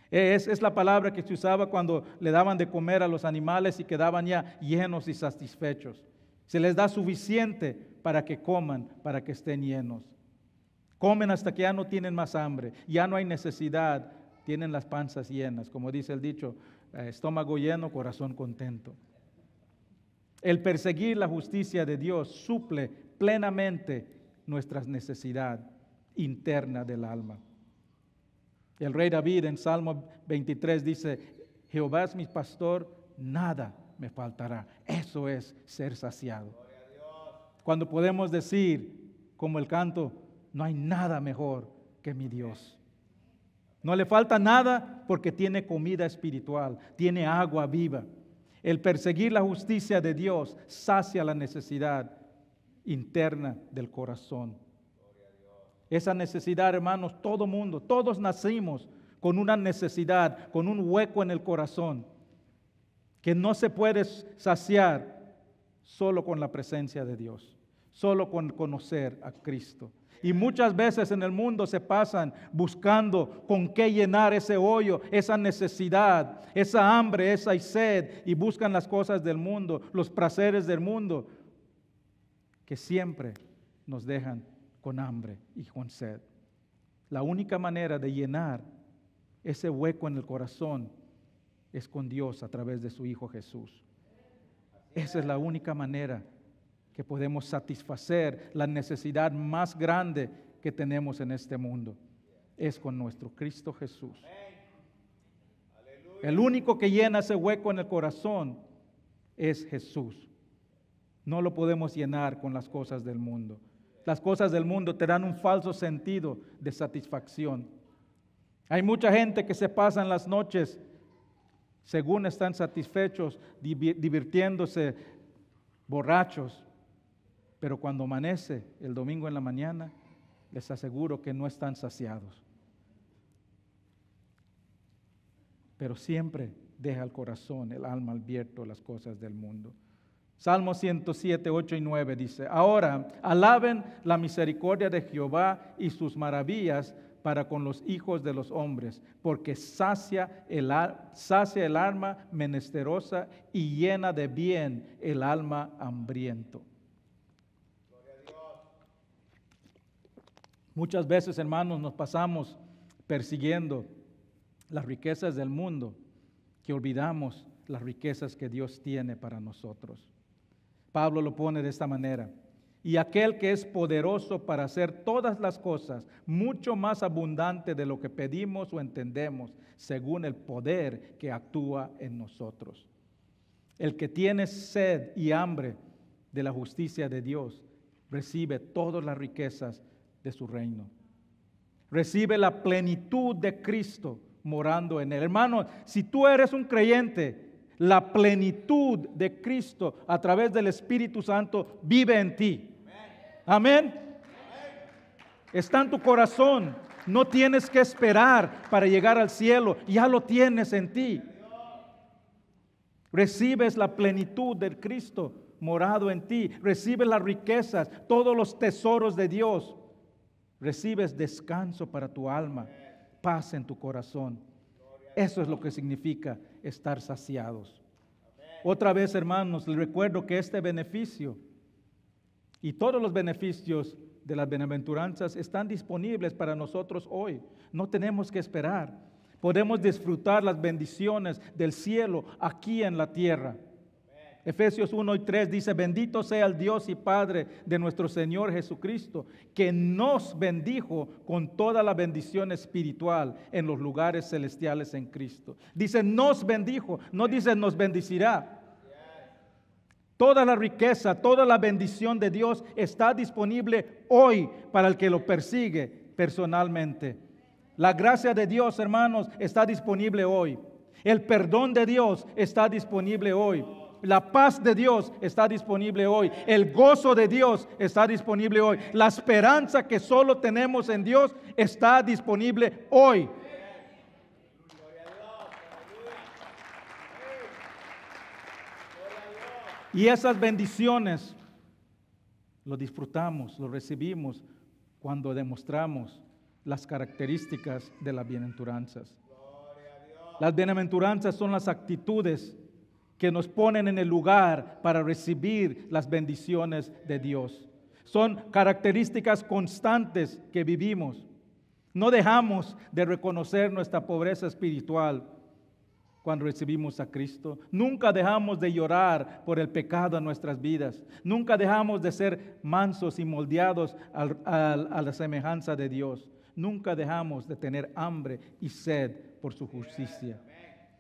Es la palabra que se usaba cuando le daban de comer a los animales y quedaban ya llenos y satisfechos. Se les da suficiente para que coman, para que estén llenos. Comen hasta que ya no tienen más hambre, ya no hay necesidad, tienen las panzas llenas. Como dice el dicho, estómago lleno, corazón contento. El perseguir la justicia de Dios suple plenamente nuestra necesidad interna del alma. El rey David en Salmo 23 dice, Jehová es mi pastor, nada me faltará. Eso es ser saciado. Cuando podemos decir, como el canto, no hay nada mejor que mi Dios. No le falta nada porque tiene comida espiritual, tiene agua viva. El perseguir la justicia de Dios sacia la necesidad interna del corazón. Esa necesidad, hermanos, todo mundo, todos nacimos con una necesidad, con un hueco en el corazón que no se puede saciar solo con la presencia de Dios, solo con conocer a Cristo. Y muchas veces en el mundo se pasan buscando con qué llenar ese hoyo, esa necesidad, esa hambre, esa sed, y buscan las cosas del mundo, los placeres del mundo, que siempre nos dejan con hambre y con sed. La única manera de llenar ese hueco en el corazón es con Dios a través de su Hijo Jesús. Esa es la única manera que podemos satisfacer la necesidad más grande que tenemos en este mundo. Es con nuestro Cristo Jesús. El único que llena ese hueco en el corazón es Jesús. No lo podemos llenar con las cosas del mundo. Las cosas del mundo te dan un falso sentido de satisfacción. Hay mucha gente que se pasa en las noches, según están satisfechos, divirtiéndose, borrachos, pero cuando amanece el domingo en la mañana, les aseguro que no están saciados. Pero siempre deja el corazón, el alma abierto a las cosas del mundo. Salmo 107, 8 y 9 dice, ahora alaben la misericordia de Jehová y sus maravillas para con los hijos de los hombres, porque sacia el alma menesterosa y llena de bien el alma hambriento. Muchas veces, hermanos, nos pasamos persiguiendo las riquezas del mundo, que olvidamos las riquezas que Dios tiene para nosotros. Pablo lo pone de esta manera, y aquel que es poderoso para hacer todas las cosas, mucho más abundante de lo que pedimos o entendemos, según el poder que actúa en nosotros. El que tiene sed y hambre de la justicia de Dios, recibe todas las riquezas de su reino. Recibe la plenitud de Cristo morando en él. Hermano, si tú eres un creyente, la plenitud de Cristo a través del Espíritu Santo vive en ti. Amén. Está en tu corazón. No tienes que esperar para llegar al cielo. Ya lo tienes en ti. Recibes la plenitud del Cristo morado en ti. Recibes las riquezas, todos los tesoros de Dios. Recibes descanso para tu alma, paz en tu corazón. Eso es lo que significa estar saciados. Otra vez, hermanos, les recuerdo que este beneficio y todos los beneficios de las bienaventuranzas están disponibles para nosotros hoy. No tenemos que esperar. Podemos disfrutar las bendiciones del cielo aquí en la tierra. Efesios 1 y 3 dice, bendito sea el Dios y Padre de nuestro Señor Jesucristo, que nos bendijo con toda la bendición espiritual en los lugares celestiales en Cristo. Dice, nos bendijo, no dice nos bendecirá. Toda la riqueza, toda la bendición de Dios está disponible hoy para el que lo persigue personalmente. La gracia de Dios, hermanos, está disponible hoy. El perdón de Dios está disponible hoy. La paz de Dios está disponible hoy. El gozo de Dios está disponible hoy. La esperanza que solo tenemos en Dios está disponible hoy. Y esas bendiciones lo disfrutamos, lo recibimos cuando demostramos las características de las bienaventuranzas. Las bienaventuranzas son las actitudes que nos ponen en el lugar para recibir las bendiciones de Dios. Son características constantes que vivimos. No dejamos de reconocer nuestra pobreza espiritual cuando recibimos a Cristo. Nunca dejamos de llorar por el pecado en nuestras vidas. Nunca dejamos de ser mansos y moldeados a la semejanza de Dios. Nunca dejamos de tener hambre y sed por su justicia.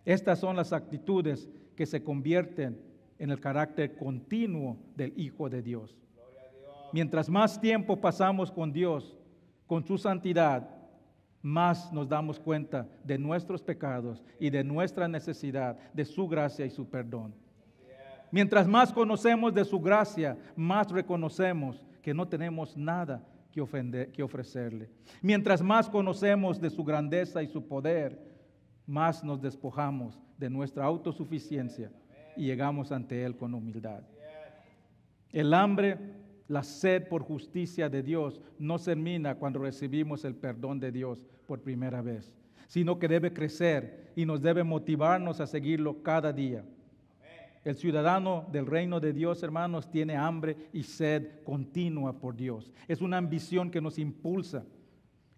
Estas son las actitudes que se convierten en el carácter continuo del Hijo de Dios. Mientras más tiempo pasamos con Dios, con su santidad, más nos damos cuenta de nuestros pecados y de nuestra necesidad de su gracia y su perdón. Mientras más conocemos de su gracia, más reconocemos que no tenemos nada que ofrecerle. Mientras más conocemos de su grandeza y su poder, más nos despojamos de nuestra autosuficiencia y llegamos ante Él con humildad. El hambre, la sed por justicia de Dios no termina cuando recibimos el perdón de Dios por primera vez, sino que debe crecer y nos debe motivarnos a seguirlo cada día. El ciudadano del reino de Dios, hermanos, tiene hambre y sed continua por Dios. Es una ambición que nos impulsa,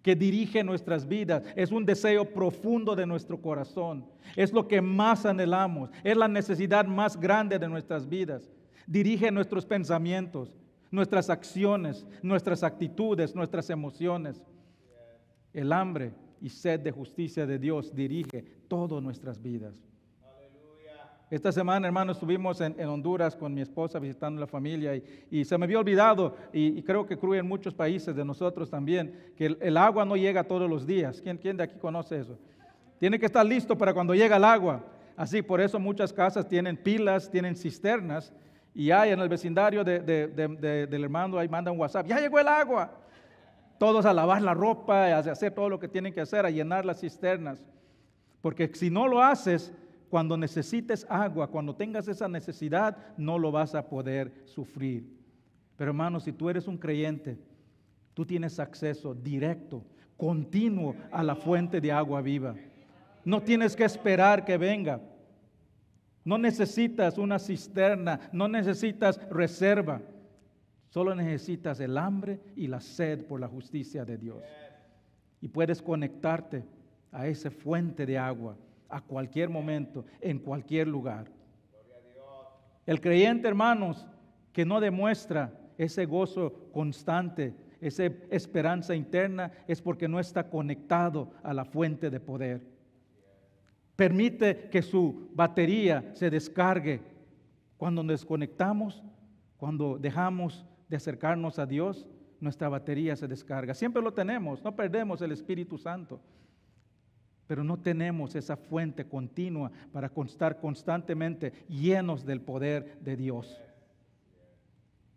que dirige nuestras vidas. Es un deseo profundo de nuestro corazón. Es lo que más anhelamos. Es la necesidad más grande de nuestras vidas. Dirige nuestros pensamientos, nuestras acciones, nuestras actitudes, nuestras emociones. El hambre y sed de justicia de Dios dirige todas nuestras vidas. Esta semana, hermanos, estuvimos en Honduras con mi esposa visitando la familia y se me había olvidado, y creo que ocurre en muchos países de nosotros también, que el agua no llega todos los días. ¿Quién de aquí conoce eso? Tiene que estar listo para cuando llega el agua. Así, por eso muchas casas tienen pilas, tienen cisternas, y hay en el vecindario del hermano, ahí mandan un WhatsApp, ¡ya llegó el agua! Todos a lavar la ropa, a hacer todo lo que tienen que hacer, a llenar las cisternas. Porque si no lo haces, cuando necesites agua, cuando tengas esa necesidad, no lo vas a poder sufrir. Pero hermano, si tú eres un creyente, tú tienes acceso directo, continuo a la fuente de agua viva. No tienes que esperar que venga. No necesitas una cisterna, no necesitas reserva. Solo necesitas el hambre y la sed por la justicia de Dios. Y puedes conectarte a esa fuente de agua a cualquier momento, en cualquier lugar. El creyente, hermanos, que no demuestra ese gozo constante, esa esperanza interna, es porque no está conectado a la fuente de poder. Permite que su batería se descargue. Cuando nos desconectamos, cuando dejamos de acercarnos a Dios, nuestra batería se descarga. Siempre lo tenemos, no perdemos el Espíritu Santo. Pero no tenemos esa fuente continua para estar constantemente llenos del poder de Dios.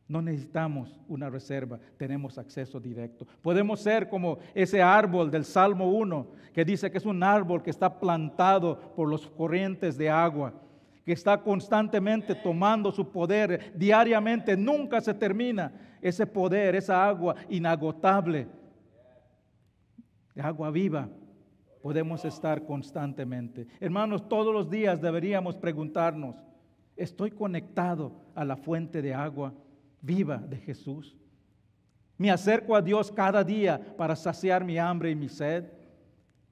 No necesitamos una reserva, tenemos acceso directo. Podemos ser como ese árbol del Salmo 1, que dice que es un árbol que está plantado por los corrientes de agua, que está constantemente tomando su poder diariamente, nunca se termina ese poder, esa agua inagotable, de agua viva. Podemos estar constantemente. Hermanos, todos los días deberíamos preguntarnos, ¿estoy conectado a la fuente de agua viva de Jesús? ¿Me acerco a Dios cada día para saciar mi hambre y mi sed?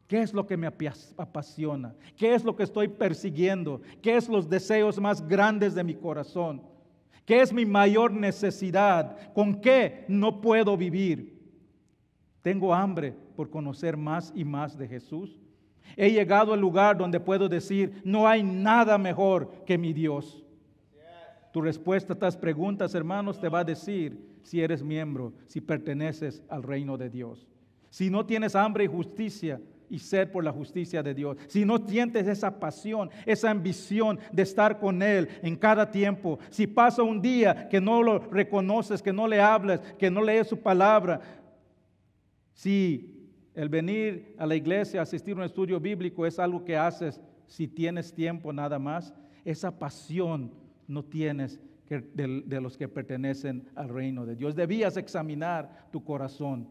¿Qué es lo que me apasiona? ¿Qué es lo que estoy persiguiendo? ¿Qué es los deseos más grandes de mi corazón? ¿Qué es mi mayor necesidad? ¿Con qué no puedo vivir? Tengo hambre por conocer más y más de Jesús. He llegado al lugar donde puedo decir, no hay nada mejor que mi Dios. Tu respuesta a estas preguntas, hermanos, te va a decir si eres miembro, si perteneces al reino de Dios. Si no tienes hambre y justicia, y sed por la justicia de Dios, si no sientes esa pasión, esa ambición de estar con Él en cada tiempo, si pasa un día que no lo reconoces, que no le hablas, que no lees su palabra, si el venir a la iglesia, asistir a un estudio bíblico es algo que haces si tienes tiempo nada más, esa pasión no tienes de los que pertenecen al reino de Dios. Debías examinar tu corazón,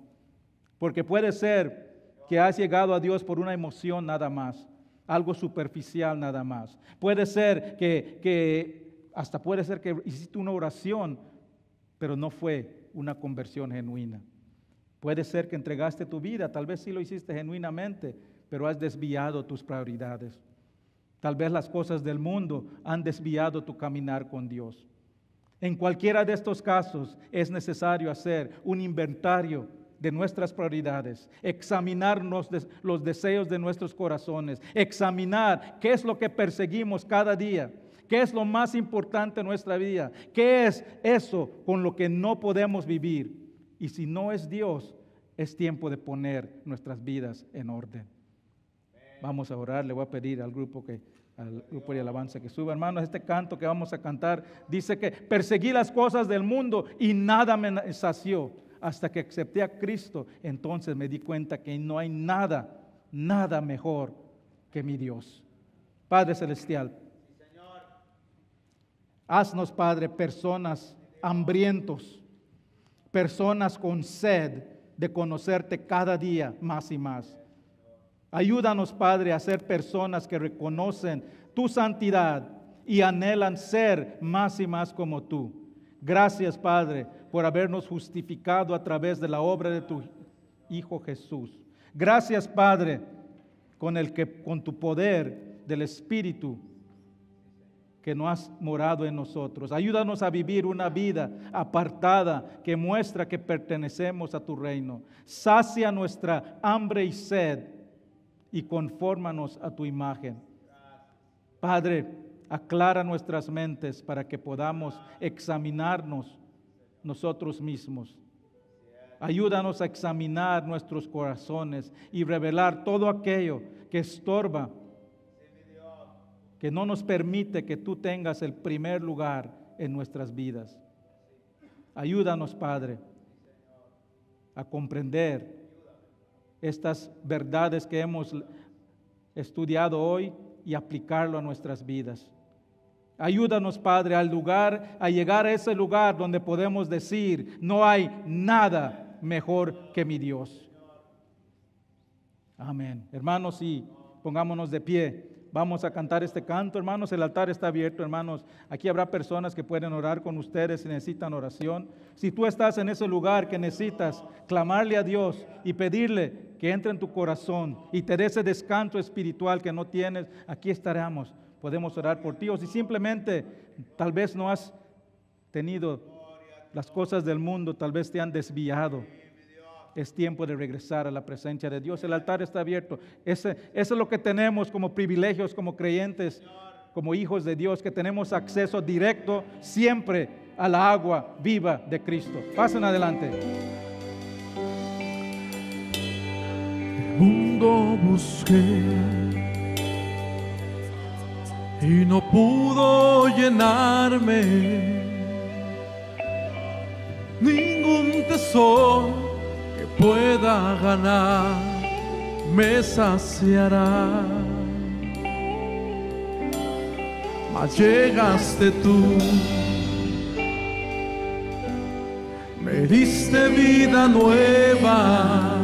porque puede ser que has llegado a Dios por una emoción nada más, algo superficial nada más. Puede ser que hiciste una oración, pero no fue una conversión genuina. Puede ser que entregaste tu vida, tal vez sí lo hiciste genuinamente, pero has desviado tus prioridades. Tal vez las cosas del mundo han desviado tu caminar con Dios. En cualquiera de estos casos es necesario hacer un inventario de nuestras prioridades, examinarnos los deseos de nuestros corazones, examinar qué es lo que perseguimos cada día, qué es lo más importante en nuestra vida, qué es eso con lo que no podemos vivir. Y si no es Dios, es tiempo de poner nuestras vidas en orden. Vamos a orar, le voy a pedir al grupo de alabanza que suba. Hermanos, este canto que vamos a cantar dice que perseguí las cosas del mundo y nada me sació. Hasta que acepté a Cristo, entonces me di cuenta que no hay nada mejor que mi Dios. Padre Celestial, haznos, Padre, personas hambrientos, personas con sed de conocerte cada día más y más. Ayúdanos, Padre, a ser personas que reconocen tu santidad y anhelan ser más y más como tú. Gracias, Padre, por habernos justificado a través de la obra de tu Hijo Jesús. Gracias, Padre, con tu poder del Espíritu que no has morado en nosotros. Ayúdanos a vivir una vida apartada que muestra que pertenecemos a tu reino. Sacia nuestra hambre y sed y confórmanos a tu imagen. Padre, aclara nuestras mentes para que podamos examinarnos nosotros mismos. Ayúdanos a examinar nuestros corazones y revelar todo aquello que estorba, que no nos permite que tú tengas el primer lugar en nuestras vidas. Ayúdanos, Padre, a comprender estas verdades que hemos estudiado hoy y aplicarlo a nuestras vidas. Ayúdanos, Padre, a llegar a ese lugar donde podemos decir, no hay nada mejor que mi Dios. Amén. Hermanos, sí, pongámonos de pie. Vamos a cantar este canto, hermanos. El altar está abierto, hermanos. Aquí habrá personas que pueden orar con ustedes si necesitan oración. Si tú estás en ese lugar que necesitas clamarle a Dios y pedirle que entre en tu corazón y te dé ese descanso espiritual que no tienes, aquí estaremos. Podemos orar por ti. O si simplemente tal vez no has tenido las cosas del mundo, tal vez te han desviado. Es tiempo de regresar a la presencia de Dios. El altar está abierto. Eso es lo que tenemos como privilegios, como creyentes, como hijos de Dios, que tenemos acceso directo siempre a la agua viva de Cristo. Pasen adelante. El mundo busqué y no pudo llenarme. Ningún tesoro pueda ganar me saciará. Mas llegaste tú, me diste vida nueva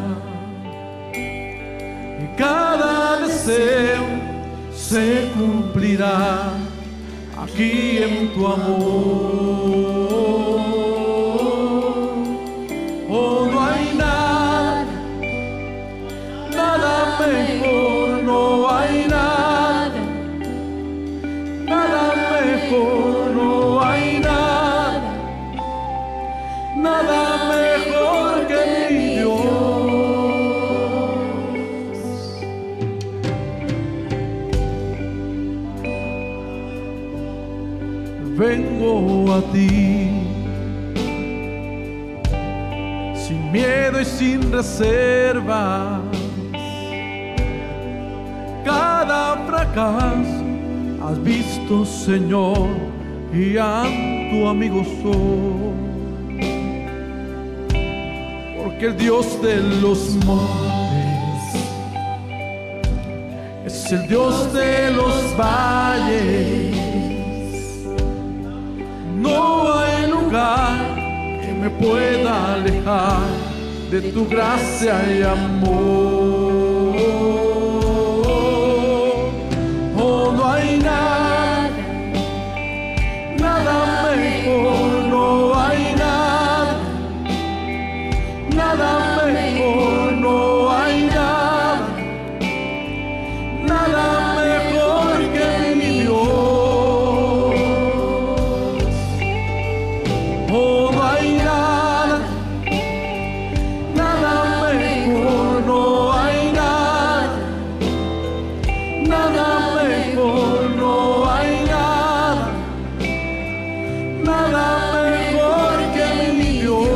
y cada deseo se cumplirá aquí en tu amor. Oh, no hay nada mejor, no hay nada mejor, no hay nada mejor que mi Dios. Vengo a ti sin miedo y sin reservas, cada fracaso. Has visto, Señor, y a tu amigo soy. Porque el Dios de los montes es el Dios de los valles. No hay lugar que me pueda alejar de tu gracia y amor. Oh, no hay nada, nada mejor, no hay nada, nada mejor, no hay nada, nada mejor que mi Dios. Oh, no hay nada, nada mejor, no hay nada, nada mejor, no hay nada, nada mejor que mi Dios.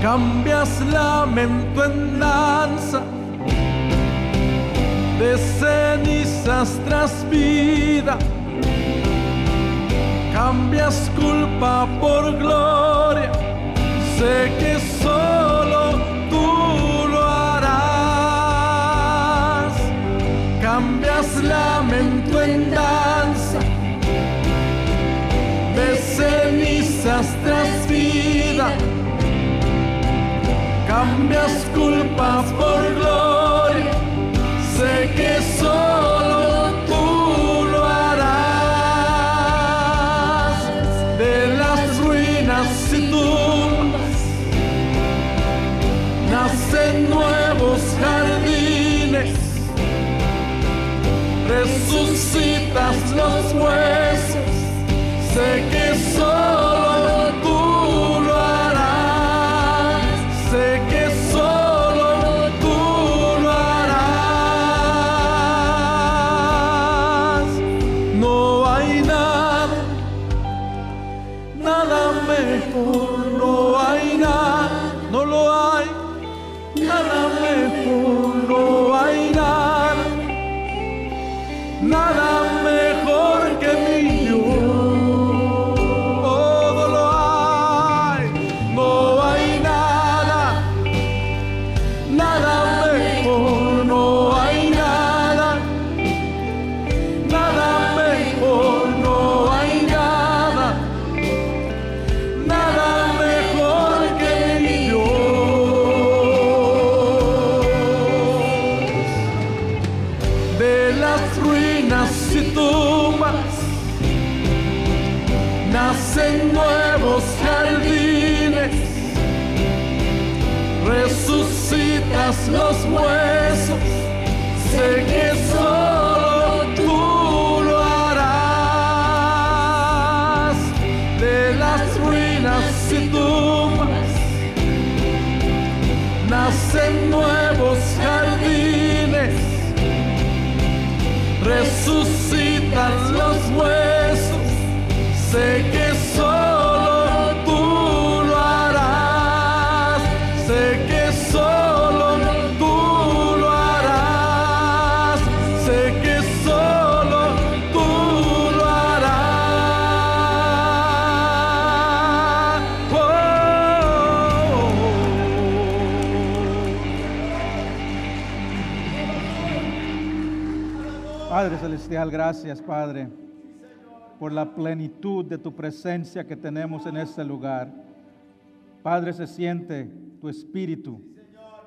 Cambias lamento en danza, de cenizas tras vida. Cambias culpa por gloria, sé que solo tú lo harás. Cambias lamento en danza, de cenizas tras vida. Cambias culpas por gloria, sé que solo tú lo harás. De las ruinas y tumbas nacen nuevos jardines, resucitas los huesos, sé que solo tú lo harás, sé que solo tú lo harás. No hay nada, nada mejor, no hay nada, no lo hay, nada mejor, no hay nada, nada mejor que mi Dios. Oh, no lo hay, no hay nada, nada mejor, no hay nada, nada mejor, no hay nada, nada mejor que mi Dios. De las ruinas y tumbas nacen nuevos jardines, resucitas los huesos, sé que solo tú lo harás. De las ruinas y tumbas nacen nuevos jardines, resucitan los huesos, sé que solo tú lo harás, sé que solo tú lo harás, sé que solo tú lo harás. Oh. Padre Celestial, gracias, Padre, por la plenitud de tu presencia que tenemos en este lugar. Padre, se siente tu espíritu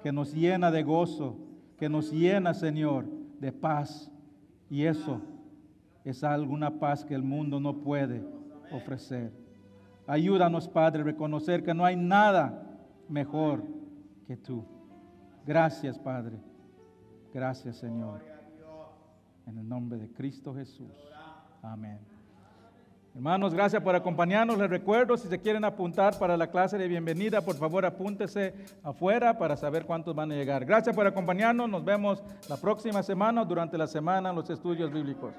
que nos llena de gozo, que nos llena, Señor, de paz. Y eso es alguna paz que el mundo no puede ofrecer. Ayúdanos, Padre, a reconocer que no hay nada mejor que tú. Gracias, Padre. Gracias, Señor. En el nombre de Cristo Jesús. Amén. Hermanos, gracias por acompañarnos. Les recuerdo, si se quieren apuntar para la clase de bienvenida, por favor apúntese afuera para saber cuántos van a llegar. Gracias por acompañarnos. Nos vemos la próxima semana o durante la semana en los estudios bíblicos.